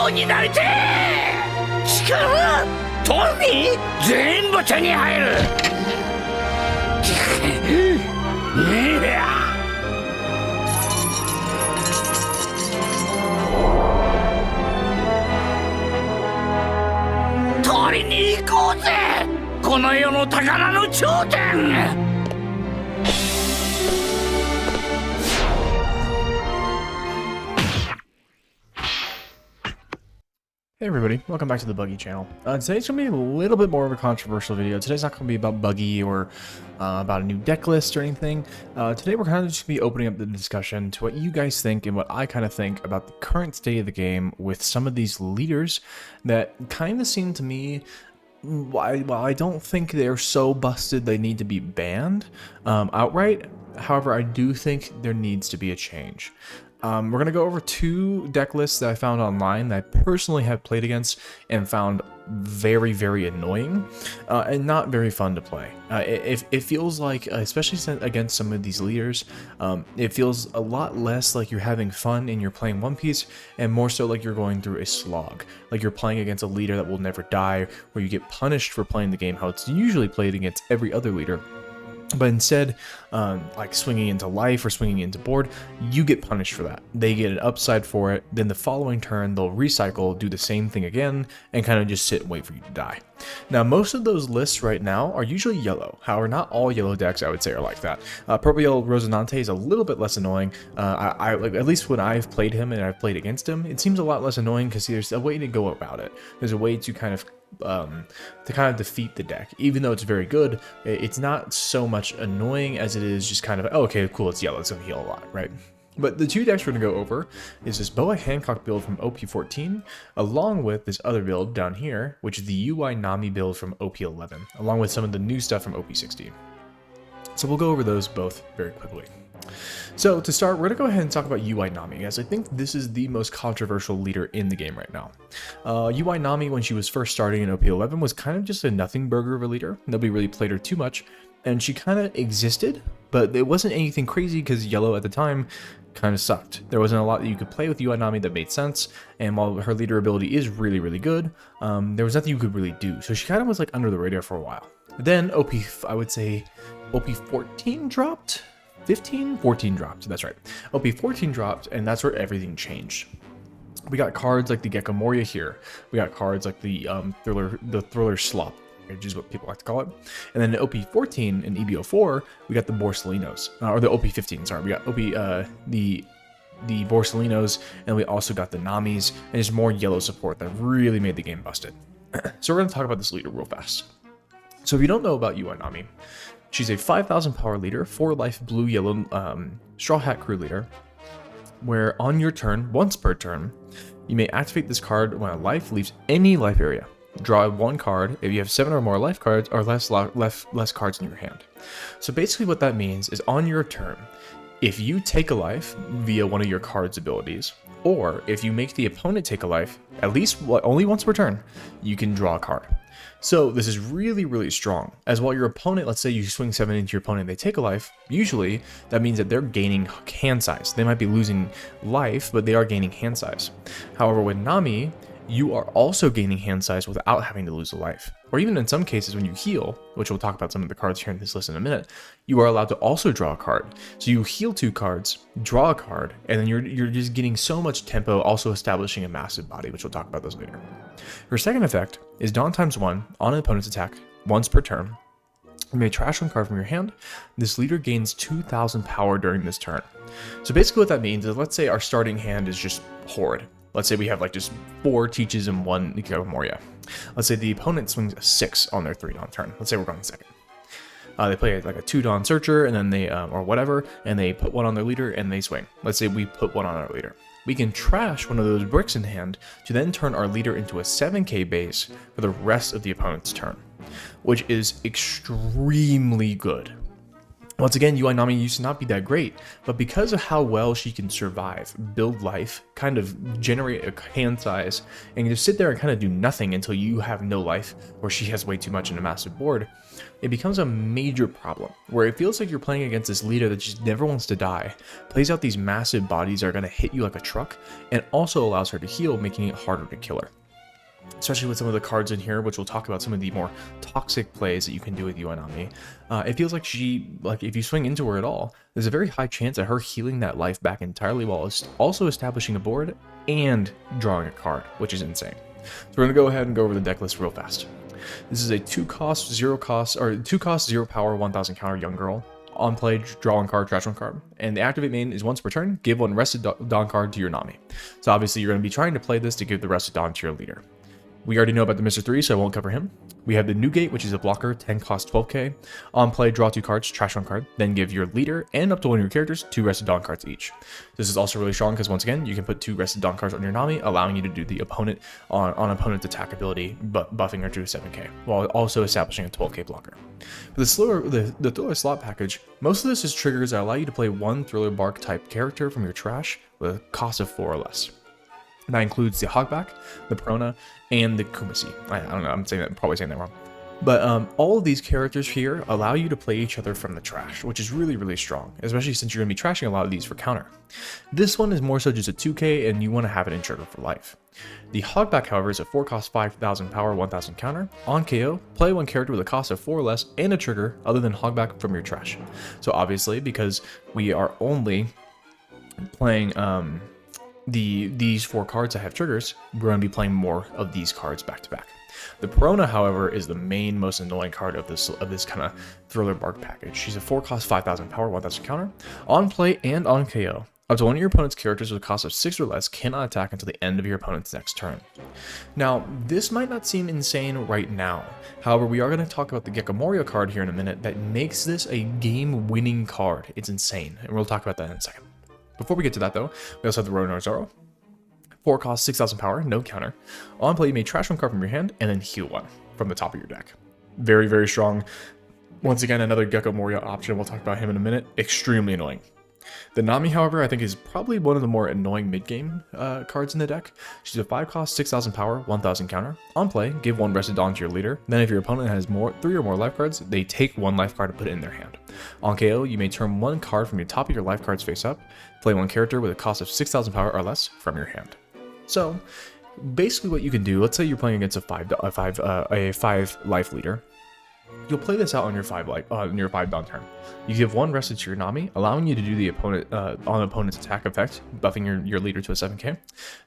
王になりてえ。力富全部手に入る。いや取りに行こうぜ、この世の宝の頂点。Hey everybody, welcome back to the Buggy channel. Today's going to be a little bit more of a controversial video. Today's not going to be about Buggy or about a new deck list or anything. Today we're kind of just going to be opening up the discussion to what you guys think and what I kind of think about the current state of the game with some of these leaders that kind of seem to me, while I don't think they're so busted they need to be banned outright, however I do think there needs to be a change. We're going to go over two deck lists that I found online that I personally have played against and found very, very annoying and not very fun to play. It feels like, especially against some of these leaders, it feels a lot less like you're having fun and you're playing One Piece and more so like you're going through a slog. Like you're playing against a leader that will never die, where you get punished for playing the game how it's usually played against every other leader. But instead, like swinging into life or swinging into board, you get punished for that. They get an upside for it. Then the following turn, they'll recycle, do the same thing again, and kind of just sit and wait for you to die. Now, most of those lists right now are usually yellow. However, not all yellow decks, I would say, are like that. Purple Yellow Rosinante is a little bit less annoying. I like, at least when I've played him and I've played against him, it seems a lot less annoying because there's a way to go about it. There's a way to kind of defeat the deck. Even though it's very good, it's not so much annoying as it is just kind of, oh, okay, cool, it's yellow, it's gonna heal a lot, right? But the two decks we're gonna go over is this Boa Hancock build from OP14, along with this other build down here, which is the UI Nami build from OP11, along with some of the new stuff from OP16. So we'll go over those both very quickly. So to start, we're going to go ahead and talk about UI Nami, as I think this is the most controversial leader in the game right now. UI Nami, when she was first starting in OP11, was kind of just a nothing burger of a leader. Nobody really played her too much, and she kind of existed, but it wasn't anything crazy because yellow at the time kind of sucked. There wasn't a lot that you could play with UI Nami that made sense, and while her leader ability is really, really good, there was nothing you could really do. So she kind of was like under the radar for a while. Then I would say OP14 dropped? 14 dropped, that's right. OP14 dropped, and that's where everything changed. We got cards like the Gecko Moria here. We got cards like the Thriller Slop, which is what people like to call it. And then in OP14 and EBO4, we got the Borsalinos, or the OP15, sorry. We got the Borsalinos, and we also got the Namis, and there's more yellow support that really made the game busted. So we're going to talk about this leader real fast. So if you don't know about UI Nami, she's a 5,000 power leader, 4-life blue-yellow Straw Hat Crew leader, where on your turn, once per turn, you may activate this card when a life leaves any life area. Draw one card if you have 7 or more life cards or less cards in your hand. So basically what that means is on your turn, if you take a life via one of your card's abilities, or if you make the opponent take a life, at least only once per turn, you can draw a card. So this is really, really strong, as while your opponent, let's say you swing 7 into your opponent, they take a life, usually that means that they're gaining hand size. They might be losing life, but they are gaining hand size. However, with Nami, you are also gaining hand size without having to lose a life. Or even in some cases when you heal, which we'll talk about some of the cards here in this list in a minute, you are allowed to also draw a card. So you heal 2 cards, draw a card, and then you're just getting so much tempo, also establishing a massive body, which we'll talk about those later. Her second effect is Dawn ×1 on an opponent's attack once per turn. You may trash one card from your hand. This leader gains 2,000 power during this turn. So basically what that means is, let's say our starting hand is just horrid. Let's say we have like just 4 Teaches and 1 Gecko Moria. Let's say the opponent swings a 6 on their 3 Dawn turn. Let's say we're going second. They play like a 2 Dawn Searcher, and then they, or whatever, and they put 1 on their leader and they swing. Let's say we put 1 on our leader. We can trash one of those bricks in hand to then turn our leader into a 7k base for the rest of the opponent's turn, which is extremely good. Once again, UI Nami used to not be that great, but because of how well she can survive, build life, kind of generate a hand size, and just sit there and kind of do nothing until you have no life, or she has way too much in a massive board, it becomes a major problem, where it feels like you're playing against this leader that just never wants to die, plays out these massive bodies that are going to hit you like a truck, and also allows her to heal, making it harder to kill her. Especially with some of the cards in here, which we'll talk about some of the more toxic plays that you can do with UI Nami. It feels like if you swing into her at all, there's a very high chance of her healing that life back entirely while also establishing a board and drawing a card, which is insane. So we're gonna go ahead and go over the deck list real fast. This is a 2 cost, 0 power, 1000 counter young girl. On play, draw one card, trash one card. And the activate main is once per turn, give one rested Dawn card to your Nami. So obviously you're going to be trying to play this to give the rested Dawn to your leader. We already know about the Mr. 3, so I won't cover him. We have the Newgate, which is a blocker, 10 cost 12k. On play, draw 2 cards, trash 1 card, then give your leader and up to one of your characters 2 Rested Dawn cards each. This is also really strong because once again, you can put 2 Rested Dawn cards on your Nami, allowing you to do the opponent on opponent's attack ability, but buffing her to a 7k, while also establishing a 12k blocker. For the Thriller slot package, most of this is triggers that allow you to play one Thriller Bark type character from your trash with a cost of 4 or less. That includes the Hogback, the Perona, and the Kumasi. I don't know, I'm probably saying that wrong. But all of these characters here allow you to play each other from the trash, which is really, really strong, especially since you're going to be trashing a lot of these for counter. This one is more so just a 2k, and you want to have it in trigger for life. The Hogback, however, is a 4 cost 5000 power, 1000 counter. On KO, play one character with a cost of 4 or less and a trigger other than Hogback from your trash. So obviously, because we are only playing these 4 cards that have triggers, we're going to be playing more of these cards back to back. The Perona, however, is the most annoying card of this kind of Thriller Bark package. She's a 4 cost 5000 power, 1000 counter. On play and on KO, up to one of your opponent's characters with a cost of 6 or less cannot attack until the end of your opponent's next turn. Now, this might not seem insane right now. However, we are going to talk about the Gekkomoria card here in a minute that makes this a game-winning card. It's insane, and we'll talk about that in a second. Before we get to that though, we also have the Ronar Zoro. 4 cost 6000 power, no counter. On play, you may trash 1 card from your hand and then heal 1 from the top of your deck. Very, very strong. Once again, another Gekkomoria option. We'll talk about him in a minute. Extremely annoying. The Nami, however, I think is probably one of the more annoying mid-game cards in the deck. She's a 5 cost, 6000 power, 1000 counter. On play, give 1 Rested Dawn to your leader. Then if your opponent has 3 or more life cards, they take 1 life card to put it in their hand. On KO, you may turn 1 card from your top of your life cards face up, play 1 character with a cost of 6000 power or less from your hand. So, basically what you can do, let's say you're playing against a 5 life leader. You'll play this out on your 5 Dawn turn. You give 1 rested to your Nami, allowing you to do the opponent's attack effect, buffing your leader to a 7k.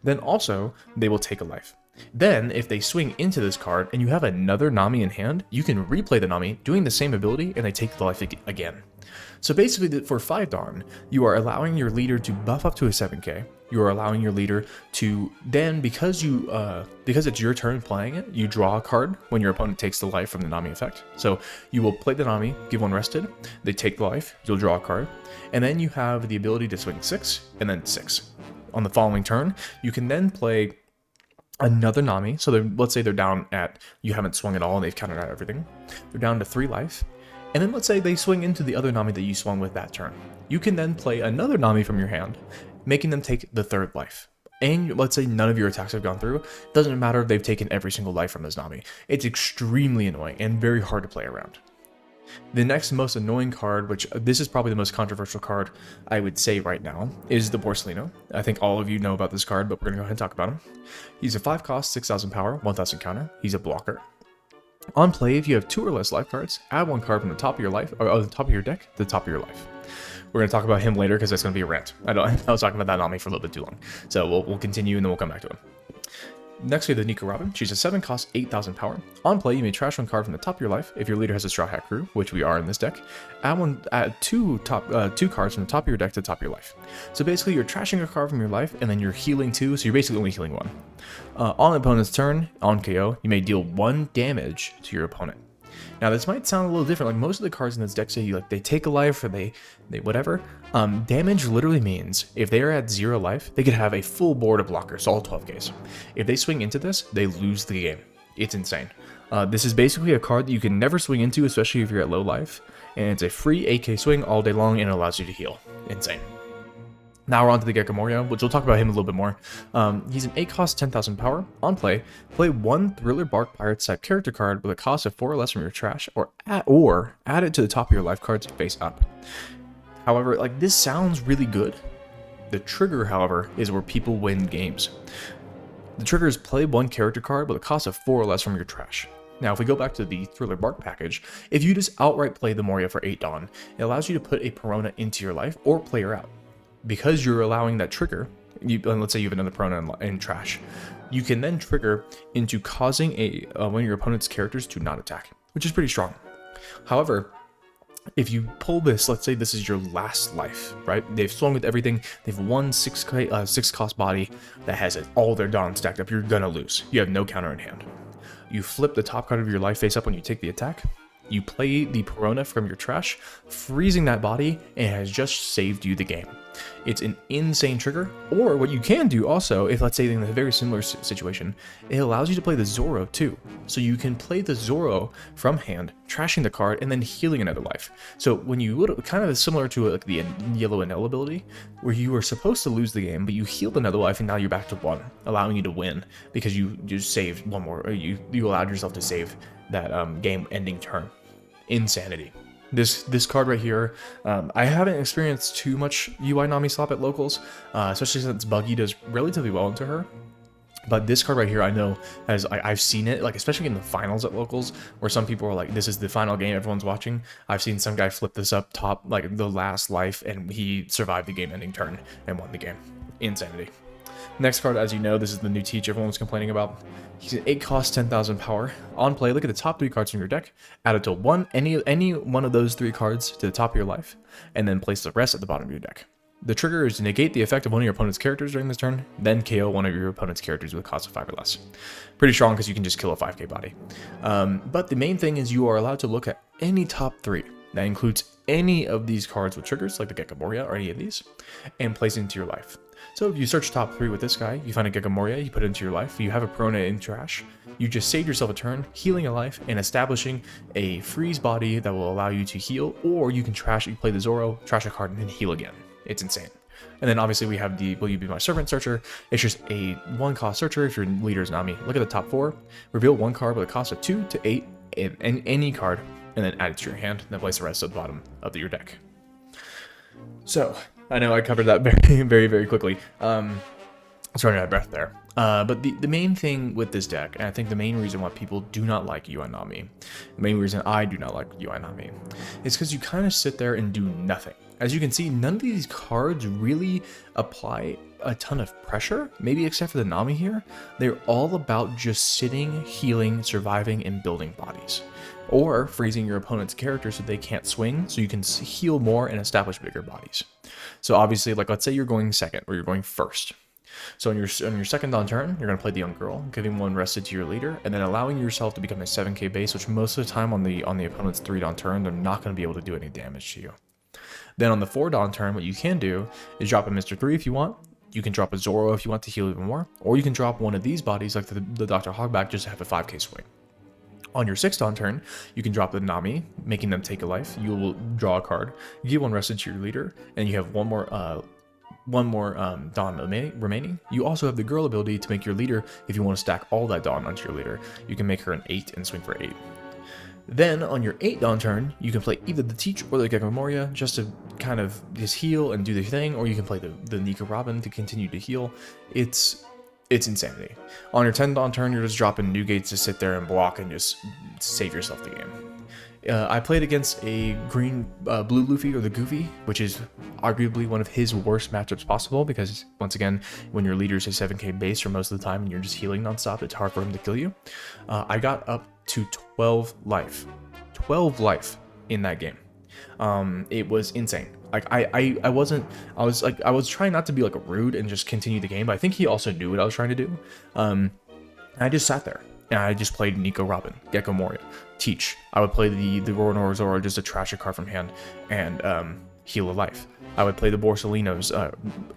Then also, they will take a life. Then, if they swing into this card and you have another Nami in hand, you can replay the Nami, doing the same ability, and they take the life again. So basically, for 5 Dawn, you are allowing your leader to buff up to a 7k. You are allowing your leader to then, because it's your turn playing it, you draw a card when your opponent takes the life from the Nami effect. So you will play the Nami, give 1 rested, they take the life, you'll draw a card, and then you have the ability to swing 6 and then 6. On the following turn, you can then play another Nami. So let's say they're down at, you haven't swung at all and they've countered out everything. They're down to 3 life. And then let's say they swing into the other Nami that you swung with that turn. You can then play another Nami from your hand, making them take the 3rd life. And let's say none of your attacks have gone through. Doesn't matter if they've taken every single life from this Nami. It's extremely annoying and very hard to play around. The next most annoying card, which this is probably the most controversial card I would say right now, is the Borsellino. I think all of you know about this card, but we're going to go ahead and talk about him. He's a 5 cost, 6000 power, 1000 counter. He's a blocker. On play, if you have 2 or less life cards, add 1 card from the top of your life, or the top of your deck to the top of your life. We're going to talk about him later because that's going to be a rant. I was talking about that Nami for a little bit too long. So we'll continue and then we'll come back to him. Next, we have the Nico Robin. She's a 7 cost, 8000 power. On play, you may trash 1 card from the top of your life. If your leader has a Straw Hat Crew, which we are in this deck, add 2 cards from the top of your deck to the top of your life. So basically, you're trashing a card from your life, and then you're healing 2, so you're basically only healing 1. On the opponent's turn, on KO, you may deal 1 damage to your opponent. Now, this might sound a little different. Like most of the cards in this deck say they take a life or they whatever. Damage literally means if they are at 0 life, they could have a full board of blockers, all 12Ks. If they swing into this, they lose the game. It's insane. This is basically a card that you can never swing into, especially if you're at low life. and it's a free 8k swing all day long, and it allows you to heal. Insane. Now we're on to the Gecko Moria, which we'll talk about him a little bit more. He's an 8 cost 10,000 power. On play, play 1 Thriller Bark Pirates type character card with a cost of 4 or less from your trash, or add it to the top of your life cards face up. However, like, this sounds really good. The trigger, however, is where people win games. The trigger is play 1 character card with a cost of 4 or less from your trash. Now, if we go back to the Thriller Bark package, if you just outright play the Moria for 8 Dawn, it allows you to put a Perona into your life or play her out. Because you're allowing that trigger, and let's say you have another Perona in trash, you can then trigger into causing one of your opponent's characters to not attack, which is pretty strong. However, if you pull this, let's say this is your last life, right? They've swung with everything. They've won 6 cost body that has all their Dawn stacked up. You're gonna lose. You have no counter in hand. You flip the top card of your life face up when you take the attack. You play the Perona from your trash, freezing that body, and it has just saved you the game. It's an insane trigger. Or what you can do also, if let's say in a very similar situation, it allows you to play the Zoro too. So you can play the Zoro from hand, trashing the card, and then healing another life. So when you would kind of similar to like the Yellow Enel ability, where you were supposed to lose the game, but you healed another life, and now you're back to 1, allowing you to win because you just saved one more. Or you allowed yourself to save that game-ending turn. Insanity. This card right here, I haven't experienced too much UI Nami slop at locals, especially since Buggy does relatively well into her. But this card right here, I know, I've seen it, like especially in the finals at locals, where some people are like, this is the final game everyone's watching. I've seen some guy flip this up top, like the last life, and he survived the game-ending turn and won the game. Insanity. Next card, as you know, this is the new Teach everyone was complaining about. He's an 8 cost 10,000 power. On play, look at the top 3 cards from your deck, add it to any one of those 3 cards to the top of your life, and then place the rest at the bottom of your deck. The trigger is to negate the effect of one of your opponent's characters during this turn, then KO one of your opponent's characters with a cost of 5 or less. Pretty strong because you can just kill a 5k body. But the main thing is you are allowed to look at any top 3. That includes any of these cards with triggers, like the Gecko Moria or any of these, and place it into your life. So if you search top 3 with this guy, you find a Gecko Moria, you put it into your life, you have a Perona in trash, you just saved yourself a turn, healing a life, and establishing a freeze body that will allow you to heal, or you can you play the Zoro, trash a card, and then heal again. It's insane. And then obviously we have the Will You Be My Servant searcher. It's just a 1 cost searcher if your leader is Nami. Look at the top 4, reveal 1 card with a cost of 2 to 8 in any card, and then add it to your hand, and then place the rest at the bottom of your deck. So, I know I covered that very quickly. I was running out of breath there. But the main thing with this deck, and I think the main reason why people do not like UI Nami, the main reason I do not like UI Nami, is because you kind of sit there and do nothing. As you can see, none of these cards really apply a ton of pressure, maybe except for the Nami here. They're all about just sitting, healing, surviving, and building bodies. Or freezing your opponent's character so they can't swing, so you can heal more and establish bigger bodies. So obviously, like let's say you're going second or you're going first. So on your second Dawn turn, you're going to play the young girl, giving 1 rested to your leader, and then allowing yourself to become a 7k base, which most of the time on the opponent's 3 Dawn turn, they're not going to be able to do any damage to you. Then on the 4 Dawn turn, what you can do is drop a Mr. 3 if you want. You can drop a Zoro if you want to heal even more, or you can drop one of these bodies like the Dr. Hogback just to have a 5k swing. On your 6th Dawn turn, you can drop the Nami, making them take a life. You will draw a card, give 1 rested to your leader, and you have one more Dawn remaining. You also have the girl ability to make your leader, if you want to stack all that Dawn onto your leader, you can make her an 8 and swing for 8. Then on your 8 Dawn turn, you can play either the Teach or the Gecko Moria just to kind of just heal and do the thing, or you can play the Nika Robin to continue to heal. It's insanity. On your 10th Dawn turn, you're just dropping new gates to sit there and block and just save yourself the game. I played against a green blue Luffy, or the Goofy, which is arguably one of his worst matchups possible because, once again, when your leader's a 7k base for most of the time and you're just healing nonstop, it's hard for him to kill you. I got up to 12 life. 12 life in that game. It was insane. Like I was trying not to be like rude and just continue the game, but I think he also knew what I was trying to do. I just sat there and I just played Nico Robin, Gecko Moria, Teach. I would play the Roronor Zoro just to trash a card from hand and heal a life. I would play the Borsalinos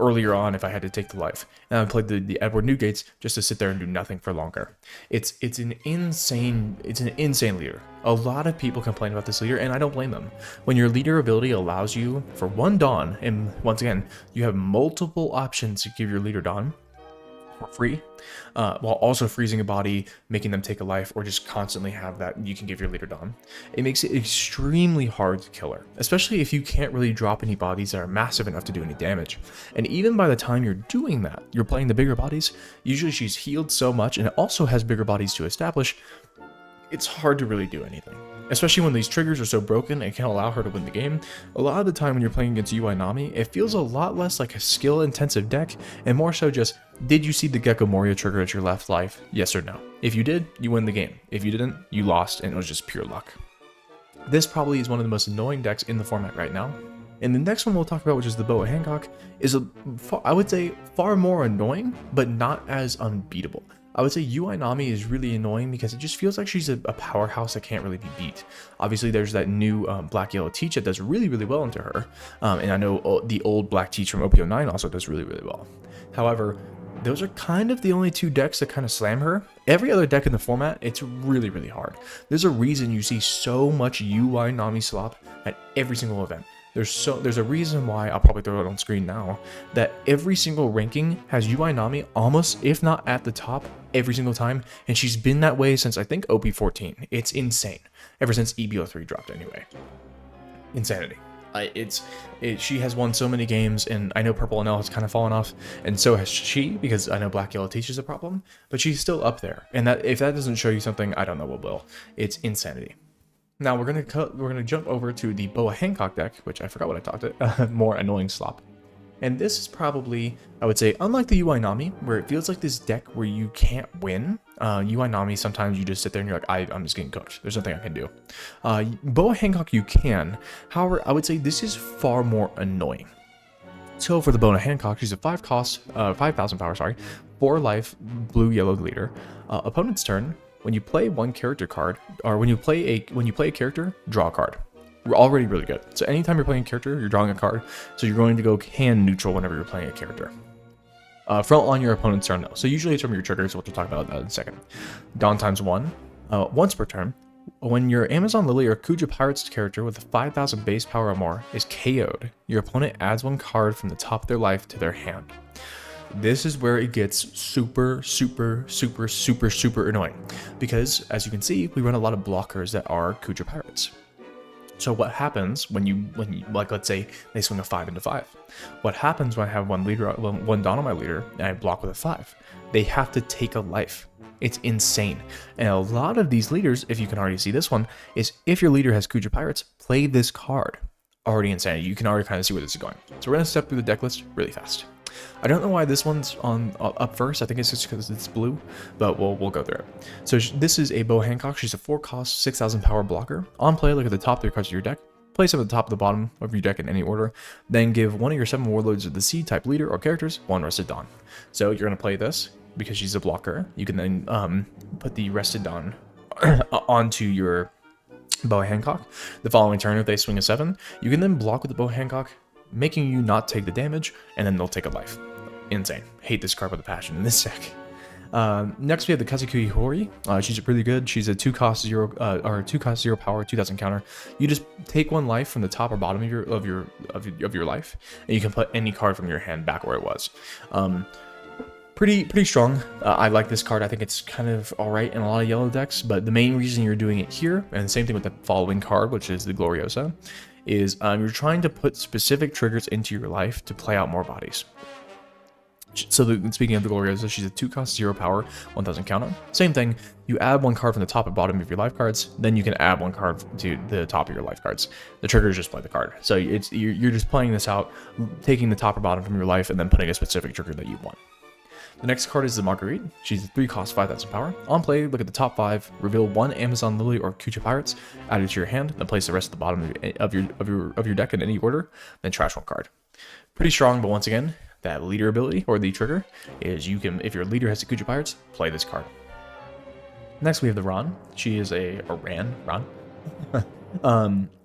earlier on if I had to take the life, and I would play the Edward Newgates just to sit there and do nothing for longer. It's an insane leader. A lot of people complain about this leader, and I don't blame them. When your leader ability allows you for one Dawn, and once again, you have multiple options to give your leader Dawn for free, while also freezing a body, making them take a life, or just constantly have that you can give your leader Dawn. It makes it extremely hard to kill her, especially if you can't really drop any bodies that are massive enough to do any damage. And even by the time you're doing that, you're playing the bigger bodies, usually she's healed so much and it also has bigger bodies to establish, it's hard to really do anything. Especially when these triggers are so broken and can't allow her to win the game. A lot of the time when you're playing against UI Nami, it feels a lot less like a skill-intensive deck, and more so just, did you see the Gecko Moria trigger at your left life? Yes or no? If you did, you win the game. If you didn't, you lost, and it was just pure luck. This probably is one of the most annoying decks in the format right now. And the next one we'll talk about, which is the Boa Hancock, is, I would say, far more annoying, but not as unbeatable. I would say UI Nami is really annoying because it just feels like she's a powerhouse that can't really be beat. Obviously, there's that new black-yellow teach that does really, really well into her. And I know the old black teach from OP09 also does really, really well. However, those are kind of the only two decks that kind of slam her. Every other deck in the format, it's really, really hard. There's a reason you see so much UI Nami slop at every single event. There's a reason why, I'll probably throw it on screen now, that every single ranking has UI Nami almost, if not at the top, every single time, and she's been that way since I think OP14. It's insane. Ever since EBO3 dropped anyway. Insanity. She has won so many games, and I know Purple NL has kind of fallen off, and so has she, because I know Black Yellow Teach is a problem, but she's still up there. And that if that doesn't show you something, I don't know what will. It's insanity. Now we're gonna jump over to the Boa Hancock deck, which I forgot what I talked about. More annoying slop. And this is probably, I would say, unlike the UI Nami, where it feels like this deck where you can't win. UI Nami, sometimes you just sit there and you're like, I'm just getting cooked. There's nothing I can do. Boa Hancock, you can. However, I would say this is far more annoying. So for the Boa Hancock, she's a 5,000 power, sorry, 4 life, blue-yellow leader. Opponent's turn. When you play one character card, or when you play a character, draw a card. We're already really good. So anytime you're playing a character, you're drawing a card. So you're going to go hand neutral whenever you're playing a character. Front on your opponent's turn though. So usually it's from your triggers, which we'll talk about that in a second. Dawn times 1. Once per turn. When your Amazon Lily or Kuja Pirates character with a 5,000 base power or more is KO'd, your opponent adds 1 card from the top of their life to their hand. This is where it gets super annoying, because as you can see, we run a lot of blockers that are Kuja Pirates. So what happens when you like, let's say they swing a 5 into 5? What happens when I have one Dawn on my leader and I block with a 5? They have to take a life. It's insane. And a lot of these leaders, if you can already see this one, is if your leader has Kuja Pirates, play this card. Already insane. You can already kind of see where this is going. So we're gonna step through the deck list really fast. I don't know why this one's on up first. I think it's just because it's blue, but we'll go through it. So this is a Boa Hancock. She's a 4-cost, 6,000 power blocker. On play, look at the top 3 cards of your deck. Place them at the top of the bottom of your deck in any order. Then give one of your 7 warlords of the sea type leader or characters 1 Rested Dawn. So you're gonna play this because she's a blocker. You can then put the Rested Dawn onto your Boa Hancock. The following turn, if they swing a 7, you can then block with the Boa Hancock, making you not take the damage, and then they'll take a life. Insane. Hate this card with a passion in this deck. Next we have the Kazekui Hori. She's really good. She's a 2-cost 0 power, 2,000 counter. You just take 1 life from the top or bottom of your life, and you can put any card from your hand back where it was. Pretty strong. I like this card. I think it's kind of alright in a lot of yellow decks, but the main reason you're doing it here, and the same thing with the following card, which is the Gloriosa, is you're trying to put specific triggers into your life to play out more bodies. So speaking of the Gloriosa, she's a 2-cost 0 power, 1,000 counter. Same thing, you add 1 card from the top and bottom of your life cards, then you can add 1 card to the top of your life cards. The triggers just play the card. So you're just playing this out, taking the top or bottom from your life, and then putting a specific trigger that you want. The next card is the Marguerite. She's a 3-cost 5,000 power. On play, look at the top 5, reveal 1 Amazon Lily or Kuja Pirates, add it to your hand, then place the rest at the bottom of your deck in any order, then trash 1 card. Pretty strong, but once again, that leader ability or the trigger is you can, if your leader has the Kuja Pirates, play this card. Next we have the Ran. She is a Ran.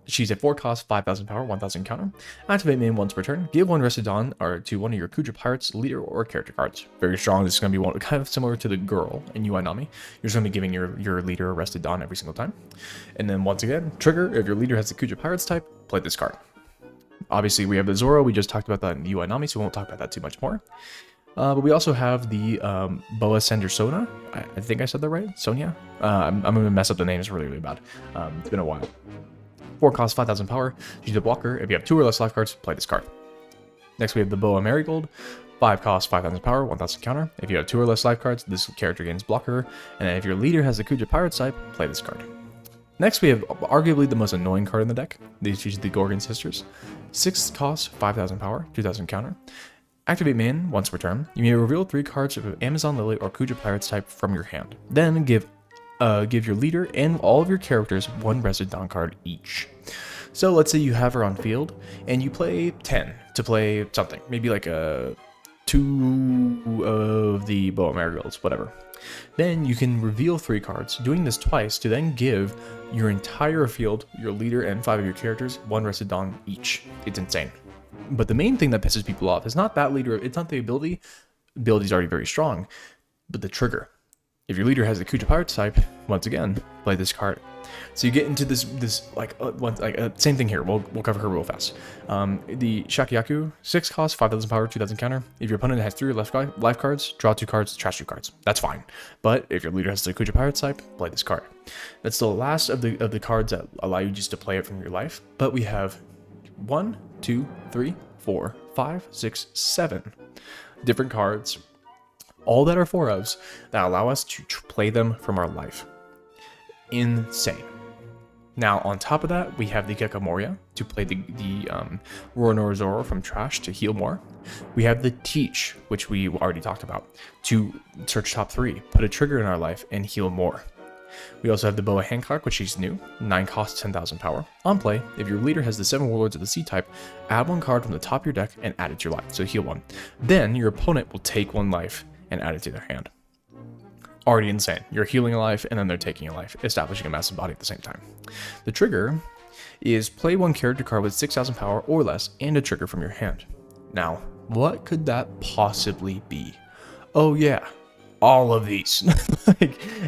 She's a 4 cost, 5,000 power, 1,000 counter. Activate main once per turn. Give 1 rested on or to one of your Kuja Pirates, leader, or character cards. Very strong. This is going to be one kind of similar to the girl in UI Nami. You're just going to be giving your leader a rested on every single time. And then once again, trigger, if your leader has the Kuja Pirates type, play this card. Obviously, we have the Zoro. We just talked about that in UI Nami, so we won't talk about that too much more. But we also have the Boa Sona. I think I said that right? Sonia? I'm going to mess up the names really, really bad. It's been a while. 4 cost, 5,000 power. She's a blocker. If you have 2 or less life cards, play this card. Next, we have the Boa Marigold. 5 cost, 5,000 power, 1,000 counter. If you have 2 or less life cards, this character gains blocker. And then if your leader has the Kuja Pirate type, play this card. Next, we have arguably the most annoying card in the deck. These are the Gorgon Sisters. 6 cost, 5,000 power, 2,000 counter. Activate main once per turn. You may reveal 3 cards of Amazon Lily or Kuja Pirates type from your hand. Then give your leader and all of your characters 1 rested Dawn card each. So let's say you have her on field and you play 10 to play something, maybe like 2 of the Boa Marigolds, whatever. Then you can reveal 3 cards, doing this twice to then give your entire field, your leader and 5 of your characters 1 rested Dawn each. It's insane. But the main thing that pisses people off is not that leader, it's not the ability. The ability is already very strong, but the trigger. If your leader has the Kuja Pirate type, once again, play this card. So you get into this same thing here. We'll cover her real fast. The Shakiyaku, 6 cost, 5,000 power, 2,000 counter. If your opponent has 3 life cards, draw 2 cards, trash 2 cards. That's fine. But if your leader has the Kuja Pirate type, play this card. That's the last of the cards that allow you just to play it from your life. But we have 1, 2, 3, 4, 5, 6, 7 different cards, all that are 4-ofs, that allow us to play them from our life. Insane. Now, on top of that, we have the Gecko Moria to play the Roronoa Zoro from trash to heal more. We have the Teach, which we already talked about, to search top 3, put a trigger in our life, and heal more. We also have the Boa Hancock, which is new, 9 cost, 10,000 power. On play, if your leader has the 7 Warlords of the Sea type, add 1 card from the top of your deck and add it to your life, so heal 1. Then your opponent will take 1 life and add it to their hand. Already insane. You're healing a life and then they're taking a life, establishing a massive body at the same time. The trigger is play 1 character card with 6,000 power or less and a trigger from your hand. Now, what could that possibly be? Oh yeah, all of these.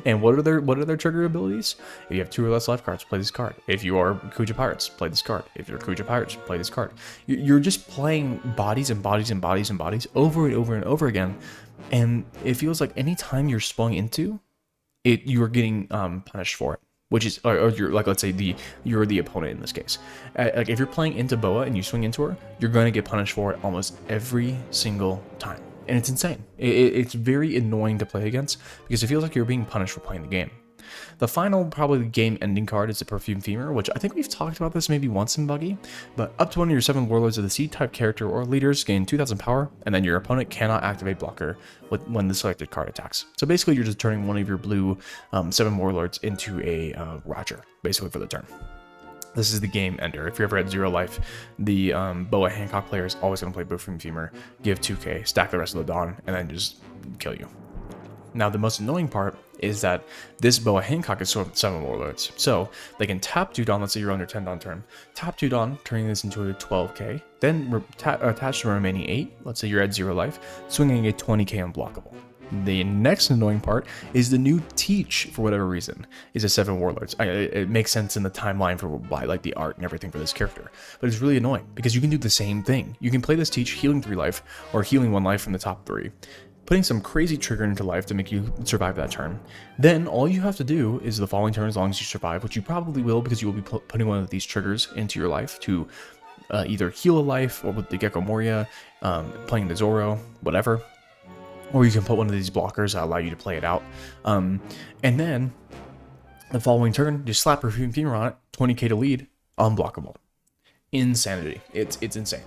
And what are their trigger abilities? If you have 2 or less life cards, play this card. If you are Kuja Pirates, play this card. If you're Kuja Pirates, play this card. You're just playing bodies and bodies and bodies and bodies over and over and over again. And it feels like anytime you're swung into it, you're getting punished for it. Which is, or you're like, let's say you're the opponent in this case. Like if you're playing into Boa and you swing into her, you're going to get punished for it almost every single time. And it's insane. It's very annoying to play against because it feels like you're being punished for playing the game. The final, probably game ending card is the Perfume Femur, which I think we've talked about this maybe once in Buggy, but up to 1 of your 7 Warlords of the Sea type character or leaders gain 2,000 power, and then your opponent cannot activate blocker when the selected card attacks. So basically you're just turning 1 of your blue 7 Warlords into a Roger, basically for the turn. This is the game ender. If you're ever at 0 life, the Boa Hancock player is always going to play Perfume Femur, give 2k, stack the rest of the Dawn, and then just kill you. Now, the most annoying part is that this Boa Hancock is 7 Warlords. So they can tap 2 Dawn, let's say you're under 10 Dawn turn, tap 2 Dawn, turning this into a 12k, then attach the remaining 8, let's say you're at 0 life, swinging a 20k unblockable. The next annoying part is the new Teach, for whatever reason, is a 7 Warlords. It makes sense in the timeline for why, like the art and everything for this character, but it's really annoying because you can do the same thing. You can play this Teach healing 3 life or healing 1 life from the top 3, putting some crazy trigger into life to make you survive that turn. Then all you have to do is the following turn, as long as you survive, which you probably will because you will be putting 1 of these triggers into your life to either heal a life or with the Gecko Moria, playing the Zoro, whatever. Or you can put 1 of these blockers that allow you to play it out. And then the following turn, just slap Perfume Femur on it, 20k to lead, unblockable. Insanity. It's insane.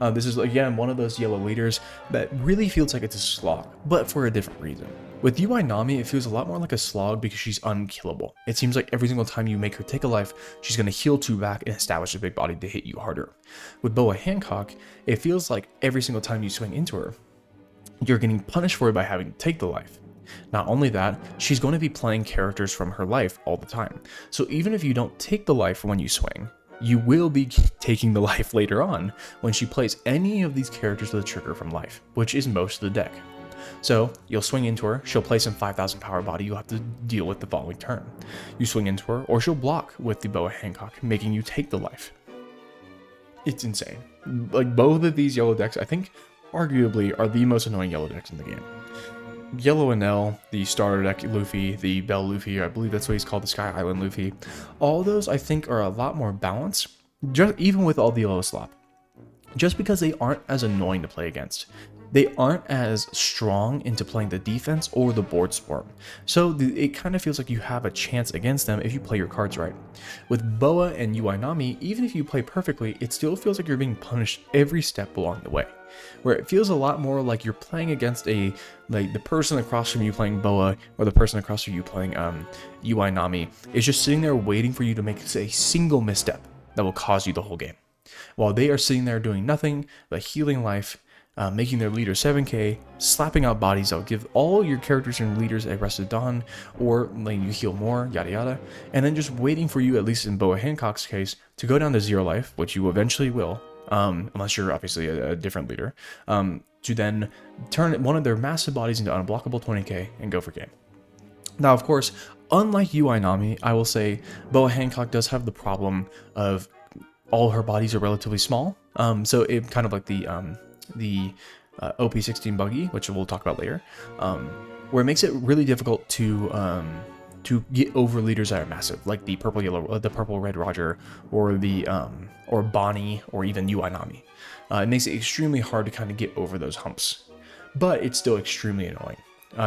This is, again, one of those yellow leaders that really feels like it's a slog, but for a different reason. With UI Nami, it feels a lot more like a slog because she's unkillable. It seems like every single time you make her take a life, she's going to heal 2 back and establish a big body to hit you harder. With Boa Hancock, it feels like every single time you swing into her, you're getting punished for it by having to take the life. Not only that, she's going to be playing characters from her life all the time. So even if you don't take the life when you swing, you will be taking the life later on when she plays any of these characters with a trigger from life, which is most of the deck. So you'll swing into her, she'll play some 5,000 power body you'll have to deal with the following turn. You swing into her, or she'll block with the Boa Hancock, making you take the life. It's insane. Like, both of these yellow decks, I think, arguably are the most annoying yellow decks in the game. Yellow and L, the starter deck Luffy, the Bell Luffy, I believe that's what he's called, the Sky Island Luffy. All those, I think, are a lot more balanced, even with all the yellow slop. Just because they aren't as annoying to play against. They aren't as strong into playing the defense or the board sport. So it kind of feels like you have a chance against them if you play your cards right. With Boa and UI Nami, even if you play perfectly, it still feels like you're being punished every step along the way. Where it feels a lot more like you're playing against the person across from you playing Boa, or the person across from you playing UI Nami is just sitting there waiting for you to make a single misstep that will cause you the whole game. While they are sitting there doing nothing but healing life, making their leader 7k, slapping out bodies that will give all your characters and leaders a rested dawn, or letting you heal more, yada yada, and then just waiting for you, at least in Boa Hancock's case, to go down to 0 life, which you eventually will, unless you're obviously a different leader, to then turn one of their massive bodies into unblockable 20k and go for game. Now, of course, unlike UI Nami, I will say Boa Hancock does have the problem of all her bodies are relatively small, so it kind of like the OP16 Buggy, which we'll talk about later, where it makes it really difficult to get over leaders that are massive, like the purple red Roger, or the or Bonnie, or even UI Nami. It makes it extremely hard to kind of get over those humps, but it's still extremely annoying.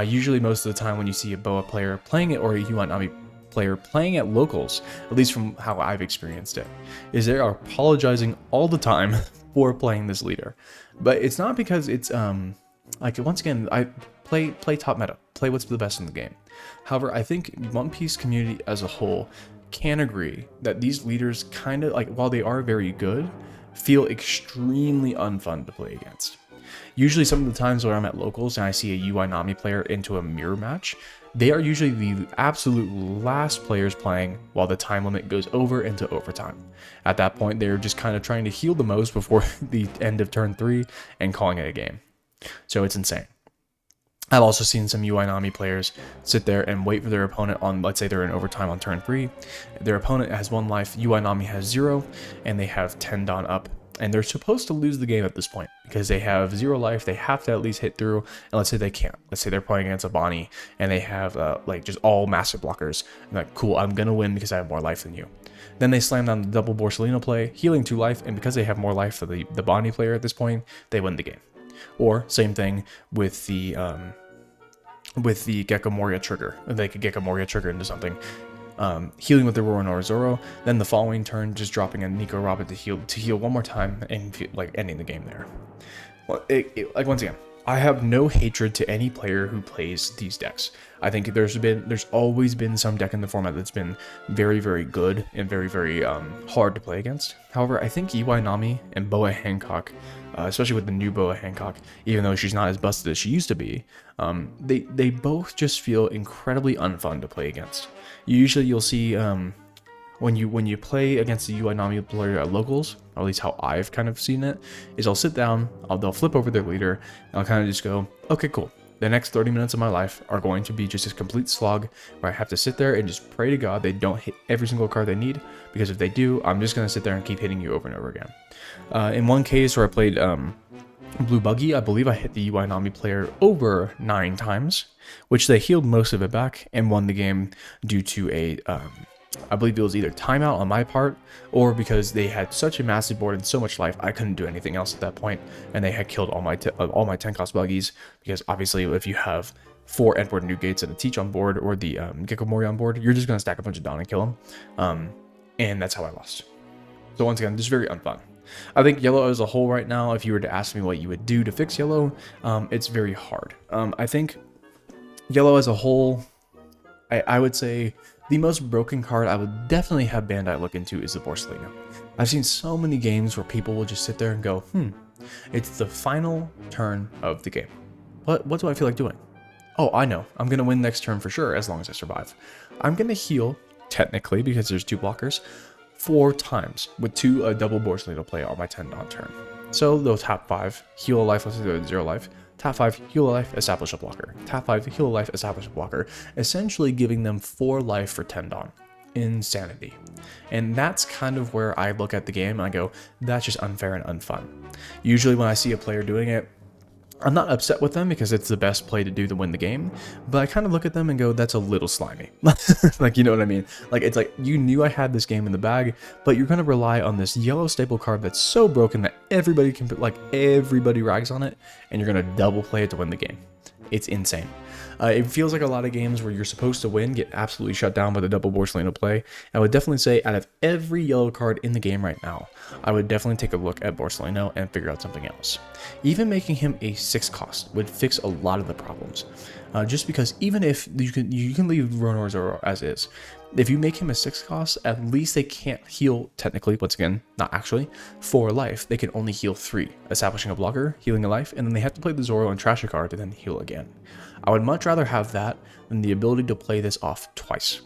Usually, most of the time when you see a Boa player playing it, or a UI Nami player playing at locals, at least from how I've experienced it, is they are apologizing all the time for playing this leader. But it's not because it's like, once again, I play top meta, play what's the best in the game. However, I think One Piece community as a whole can agree that these leaders kind of, like, while they are very good, feel extremely unfun to play against. Usually some of the times where I'm at locals and I see a UI Nami player into a mirror match, they are usually the absolute last players playing while the time limit goes over into overtime. At that point, they're just kind of trying to heal the most before the end of turn 3 and calling it a game. So it's insane. I've also seen some UI Nami players sit there and wait for their opponent on, let's say they're in overtime on turn 3. Their opponent has 1 life, UI Nami has 0, and they have 10 dawn up. And they're supposed to lose the game at this point because they have 0 life. They have to at least hit through. And let's say they can't. Let's say they're playing against a Bonnie and they have like just all massive blockers. And like, cool, I'm gonna win because I have more life than you. Then they slam down the double Borsalino play, healing 2 life, and because they have more life than the Bonnie player at this point, they win the game. Or same thing with the Gecko Moria trigger. They could Gecko Moria trigger into something. Healing with the Roronoa Zoro, then the following turn just dropping a Nico Robin to heal one more time and like ending the game there. Well, like, once again, I have no hatred to any player who plays these decks. I think there's always been some deck in the format that's been very, very good and very, very hard to play against. However, I think UI Nami and Boa Hancock, especially with the new Boa Hancock, even though she's not as busted as she used to be, they both just feel incredibly unfun to play against. Usually you'll see when you play against the UI Nami player at locals, or at least how I've kind of seen it, is I'll sit down, they'll flip over their leader, and I'll kind of just go, okay, cool. The next 30 minutes of my life are going to be just a complete slog where I have to sit there and just pray to God they don't hit every single card they need, because if they do, I'm just going to sit there and keep hitting you over and over again. In one case where I played Blue Buggy, I believe I hit the UI Nami player over 9 times, which they healed most of it back and won the game due to a, I believe it was either timeout on my part, or because they had such a massive board and so much life, I couldn't do anything else at that point, and they had killed all my 10 cost buggies, because obviously if you have 4 Edward Newgates and a Teach on board, or the Gecko Mori on board, you're just going to stack a bunch of Dawn and kill them, and that's how I lost. So once again, just very unfun. I think yellow as a whole right now, if you were to ask me what you would do to fix yellow, it's very hard. I think yellow as a whole, I would say the most broken card I would definitely have Bandai look into is the Borsalino. I've seen so many games where people will just sit there and go, it's the final turn of the game. What do I feel like doing? Oh, I know. I'm going to win next turn for sure as long as I survive. I'm going to heal, technically, because there's 2 blockers, 4 times with 2 double Borsalino play on my 10 Dawn turn. So they'll tap 5, heal a life, let's do 0 life. Tap 5, heal a life, establish a blocker. Tap 5, heal a life, establish a blocker. Essentially giving them 4 life for 10 Dawn. Insanity. And that's kind of where I look at the game and I go, that's just unfair and unfun. Usually when I see a player doing it, I'm not upset with them because it's the best play to do to win the game, but I kind of look at them and go, that's a little slimy. Like, you know what I mean? Like, it's like, you knew I had this game in the bag, but you're going to rely on this yellow staple card that's so broken that everybody can, like, everybody rags on it, and you're going to double play it to win the game. It's insane. It feels like a lot of games where you're supposed to win get absolutely shut down by the double Borsalino play. I would definitely say out of every yellow card in the game right now, I would definitely take a look at Borsalino and figure out something else. Even making him a 6 cost would fix a lot of the problems. Just because even if you can leave Ronor as is, if you make him a 6 cost, at least they can't heal, technically, once again, not actually, 4 life. They can only heal 3, establishing a blocker, healing a life, and then they have to play the Zoro and trash a card to then heal again. I would much rather have that than the ability to play this off twice.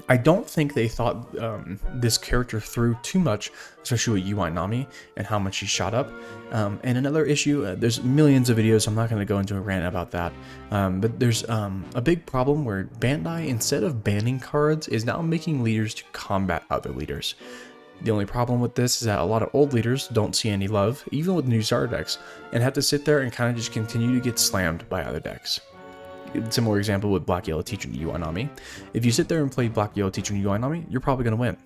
I don't think they thought this character through too much, especially with UI Nami and how much she shot up. And another issue, there's millions of videos, so I'm not going to go into a rant about that. But there's a big problem where Bandai, instead of banning cards, is now making leaders to combat other leaders. The only problem with this is that a lot of old leaders don't see any love, even with new starter decks, and have to sit there and kind of just continue to get slammed by other decks. Similar example with Black Yellow Teacher and UI Nami. If you sit there and play Black Yellow Teacher and UI Nami, you're probably going to win.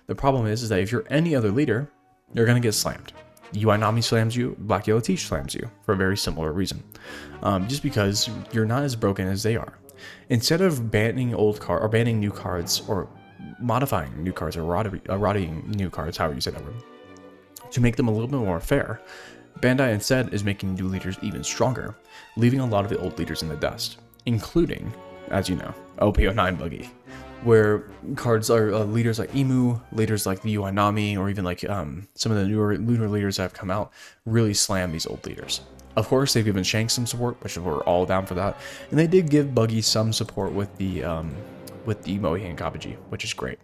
The problem is that if you're any other leader, you're going to get slammed. UI Nami slams you, Black Yellow Teach slams you for a very similar reason. Just because you're not as broken as they are. Instead of banning banning new cards, or modifying new cards, or rodding new cards, however you say that word, to make them a little bit more fair, Bandai instead is making new leaders even stronger, leaving a lot of the old leaders in the dust, including, as you know, OP09 Buggy, where cards are leaders like Emu, leaders like the UI Nami, or even like some of the newer lunar leaders that have come out, really slam these old leaders. Of course, they've given Shanks some support, which we're all down for that, and they did give Buggy some support with the Boa Hancock, which is great.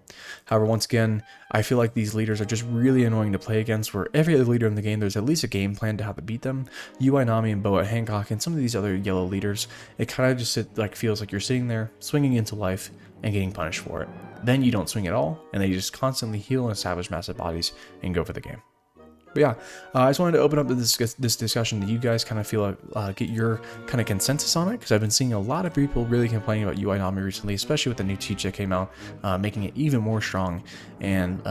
However, once again, I feel like these leaders are just really annoying to play against, where every other leader in the game, there's at least a game plan to how to beat them. UI Nami and Boa Hancock and some of these other yellow leaders, it kind of just feels like you're sitting there, swinging into life, and getting punished for it. Then you don't swing at all, and they just constantly heal and establish massive bodies and go for the game. But yeah, I just wanted to open up this discussion to you guys, kind of feel like, get your kind of consensus on it, because I've been seeing a lot of people really complaining about UI Nami recently, especially with the new teach that came out, making it even more strong. And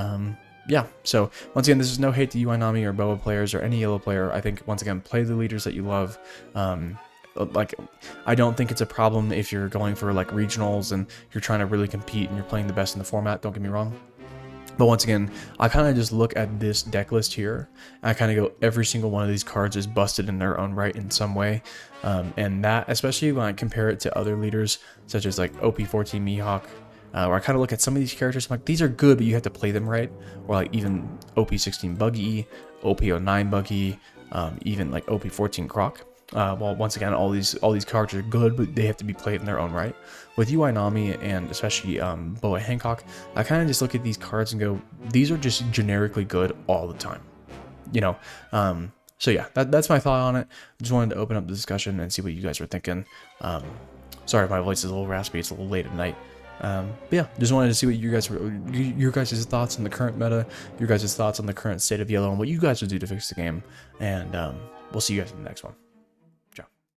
yeah, so once again, this is no hate to UI Nami or Boa players or any yellow player. I think, once again, play the leaders that you love. Like, I don't think it's a problem if you're going for like regionals and you're trying to really compete and you're playing the best in the format, don't get me wrong. But once again, I kind of just look at this deck list here, and I kind of go, every single one of these cards is busted in their own right in some way. And that, especially when I compare it to other leaders, such as like OP14 Mihawk, where I kind of look at some of these characters, I'm like, these are good, but you have to play them right. Or like even OP16 Buggy, OP09 Buggy, even like OP14 Croc. Well, once again, all these characters are good, but they have to be played in their own right. With UI Nami and especially Boa Hancock, I kind of just look at these cards and go, these are just generically good all the time, you know. So yeah, that's my thought on it. Just wanted to open up the discussion and see what you guys were thinking. Sorry if my voice is a little raspy, it's a little late at night. But yeah, just wanted to see what your guys' thoughts on the current meta, your guys' thoughts on the current state of yellow, and what you guys would do to fix the game. And we'll see you guys in the next one.